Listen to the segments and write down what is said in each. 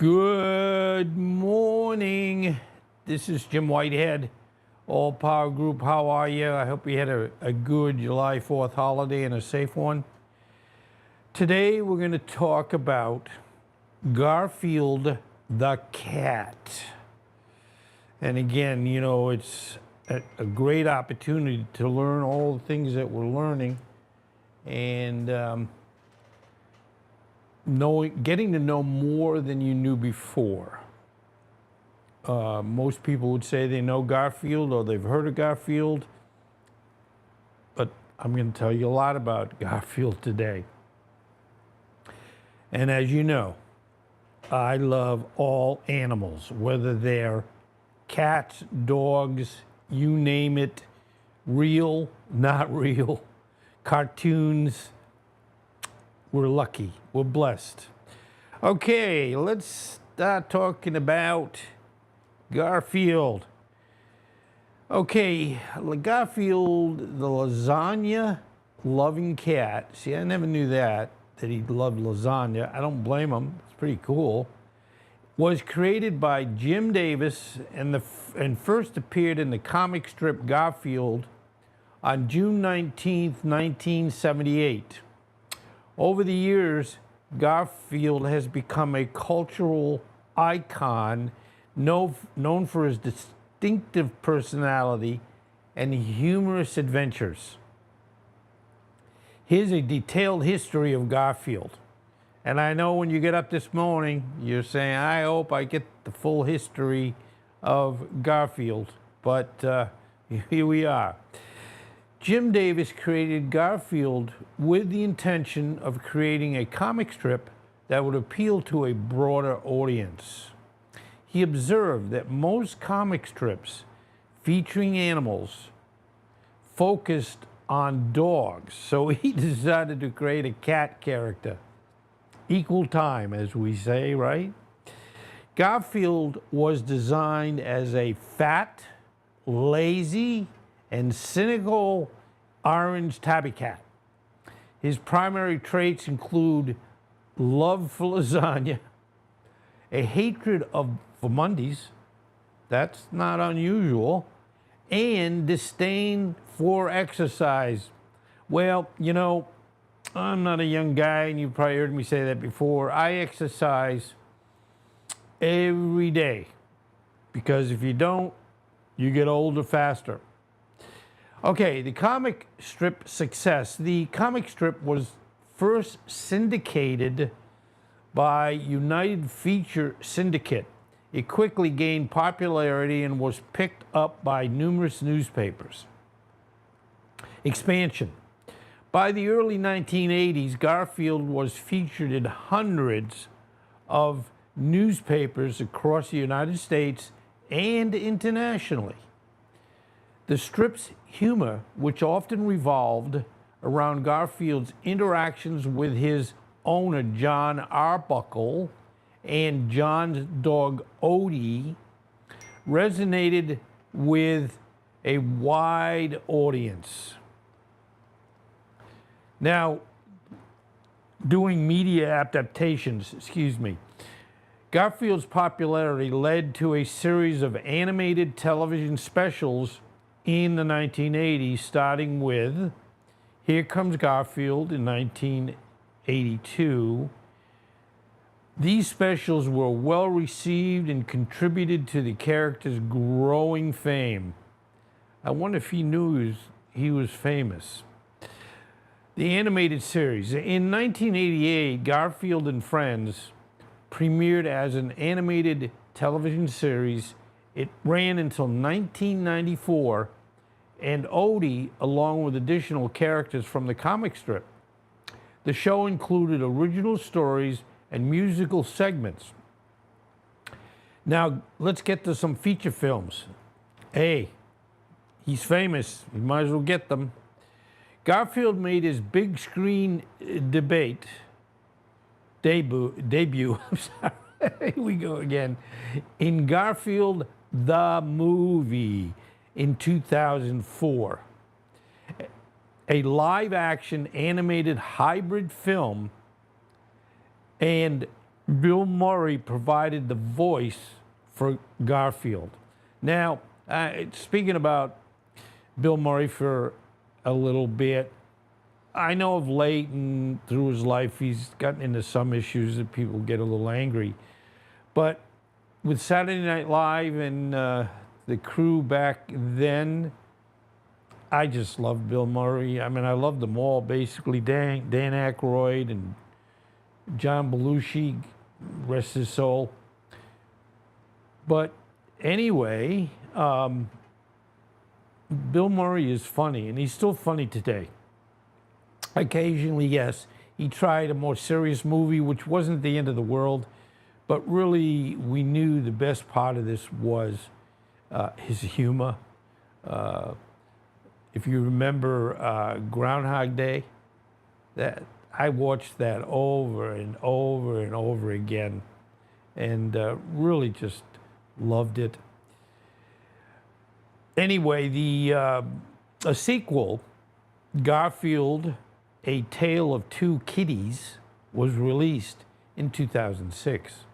Good morning. This is Jim Whitehead, All Power Group. How are you? I hope you had a good July 4th holiday and a safe one. Today we're going to talk about Garfield the Cat. And again, you know, it's a great opportunity to learn all the things that we're learning and getting to know more than you knew before. Most people would say they know Garfield or they've heard of Garfield, but I'm going to tell you a lot about Garfield today. And as you know, I love all animals, whether they're cats, dogs, you name it, real, not real, cartoons. We're lucky. We're blessed. Okay, let's start talking about Garfield. Okay, Garfield, the lasagna-loving cat. See, I never knew that he loved lasagna. I don't blame him. It's pretty cool. Was created by Jim Davis and first appeared in the comic strip Garfield on June 19th, 1978. Over the years, Garfield has become a cultural icon known for his distinctive personality and humorous adventures. Here's a detailed history of Garfield. And I know when you get up this morning, you're saying, I hope I get the full history of Garfield. But here we are. Jim Davis created Garfield with the intention of creating a comic strip that would appeal to a broader audience. He observed that most comic strips featuring animals focused on dogs, so he decided to create a cat character. Equal time, as we say, right? Garfield was designed as a fat, lazy, and cynical orange tabby cat. His primary traits include love for lasagna, a hatred for Mondays, that's not unusual, and disdain for exercise. Well, you know, I'm not a young guy, and you've probably heard me say that before. I exercise every day because if you don't, you get older faster. Okay, the comic strip success. The comic strip was first syndicated by United Feature Syndicate. It quickly gained popularity and was picked up by numerous newspapers. Expansion. By the early 1980s, Garfield was featured in hundreds of newspapers across the United States and internationally. The strip's humor, which often revolved around Garfield's interactions with his owner, John Arbuckle, and John's dog, Odie, resonated with a wide audience. Now, doing media adaptations, Garfield's popularity led to a series of animated television specials in the 1980s, starting with Here Comes Garfield in 1982. These specials were well received and contributed to the character's growing fame. I wonder if he knew he was famous. The animated series. In 1988, Garfield and Friends premiered as an animated television series. It ran until 1994, and Odie, along with additional characters from the comic strip. The show included original stories and musical segments. Now, let's get to some feature films. Hey, he's famous. You might as well get them. Garfield made his big screen debut. I'm sorry. Here we go again. In Garfield the Movie in 2004. A live-action animated hybrid film and Bill Murray provided the voice for Garfield. Now, speaking about Bill Murray for a little bit, I know of late and through his life, he's gotten into some issues that people get a little angry. But with Saturday Night Live and the crew back then, I just loved Bill Murray. I mean, I loved them all, basically. Dan Aykroyd and John Belushi, rest his soul. But anyway, Bill Murray is funny, and he's still funny today. Occasionally, yes, he tried a more serious movie, which wasn't the end of the world, but really, we knew the best part of this was his humor. If you remember Groundhog Day, that I watched that over and over and over again, and really just loved it. Anyway, a sequel, Garfield, A Tale of Two Kitties, was released in 2006.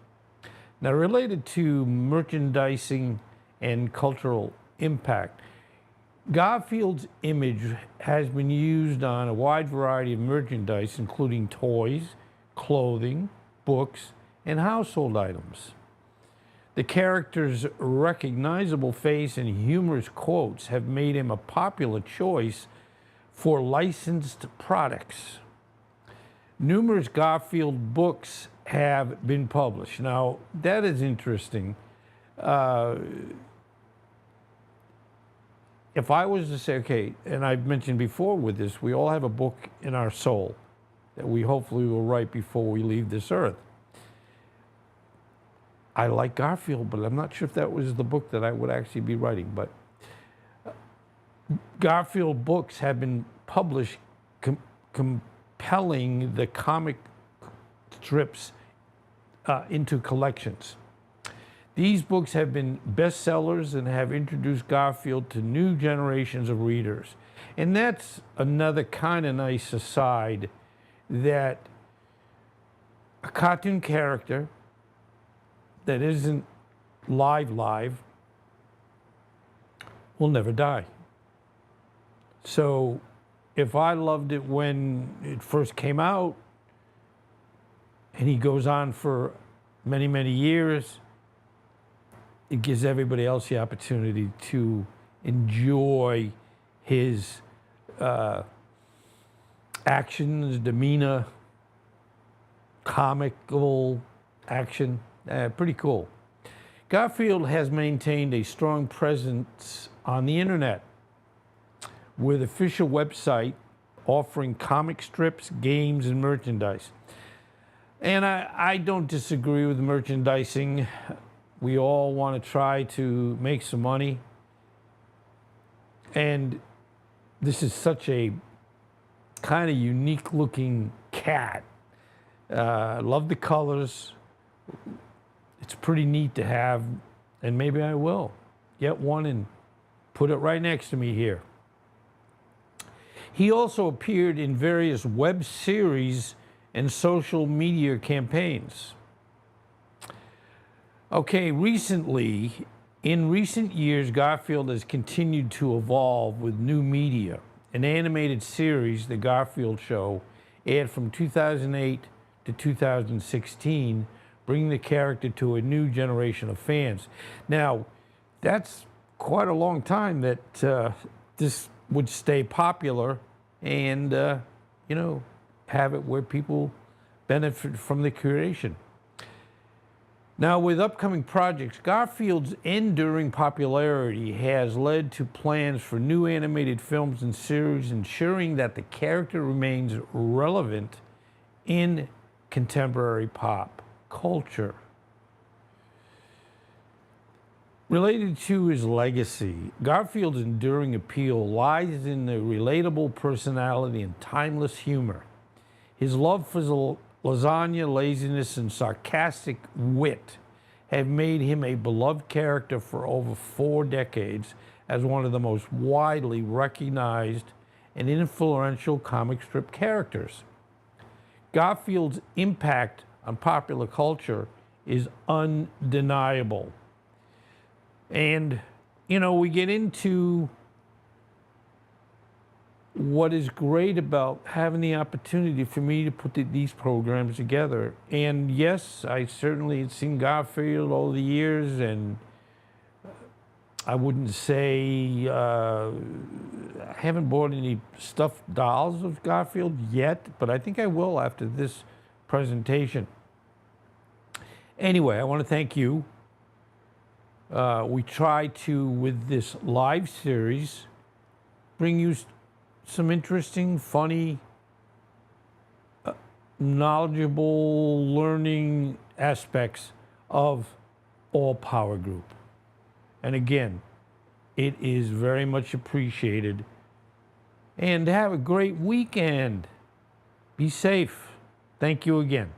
Now, related to merchandising and cultural impact, Garfield's image has been used on a wide variety of merchandise, including toys, clothing, books, and household items. The character's recognizable face and humorous quotes have made him a popular choice for licensed products. Numerous Garfield books have been published. Now, that is interesting. If I was to say, okay, and I've mentioned before with this, we all have a book in our soul that we hopefully will write before we leave this earth. I like Garfield, but I'm not sure if that was the book that I would actually be writing. But Garfield books have been published compelling the comic strips into collections. These books have been bestsellers and have introduced Garfield to new generations of readers. And that's another kind of nice aside, that a cartoon character that isn't live will never die. So if I loved it when it first came out, and he goes on for many, many years, it gives everybody else the opportunity to enjoy his actions, demeanor, comical action. Pretty cool. Garfield has maintained a strong presence on the internet with official website offering comic strips, games, and merchandise. And I don't disagree with merchandising. We all want to try to make some money. And this is such a kind of unique looking cat. Love the colors. It's pretty neat to have, and maybe I will get one and put it right next to me here. He also appeared in various web series and social media campaigns. Okay, in recent years, Garfield has continued to evolve with new media. An animated series, The Garfield Show, aired from 2008 to 2016, bringing the character to a new generation of fans. Now, that's quite a long time that this would stay popular and, have it where people benefit from the creation. Now, with upcoming projects, Garfield's enduring popularity has led to plans for new animated films and series, ensuring that the character remains relevant in contemporary pop culture. Related to his legacy, Garfield's enduring appeal lies in the relatable personality and timeless humor. His love for lasagna, laziness, and sarcastic wit have made him a beloved character for over 4 decades as one of the most widely recognized and influential comic strip characters. Garfield's impact on popular culture is undeniable. And, we get into what is great about having the opportunity for me to put these programs together. And yes, I certainly had seen Garfield over the years, and I wouldn't say I haven't bought any stuffed dolls of Garfield yet, but I think I will after this presentation. Anyway, I want to thank you. We try to, with this live series, bring you some interesting, funny, knowledgeable, learning aspects of All Power Group. And again, it is very much appreciated. And have a great weekend. Be safe. Thank you again.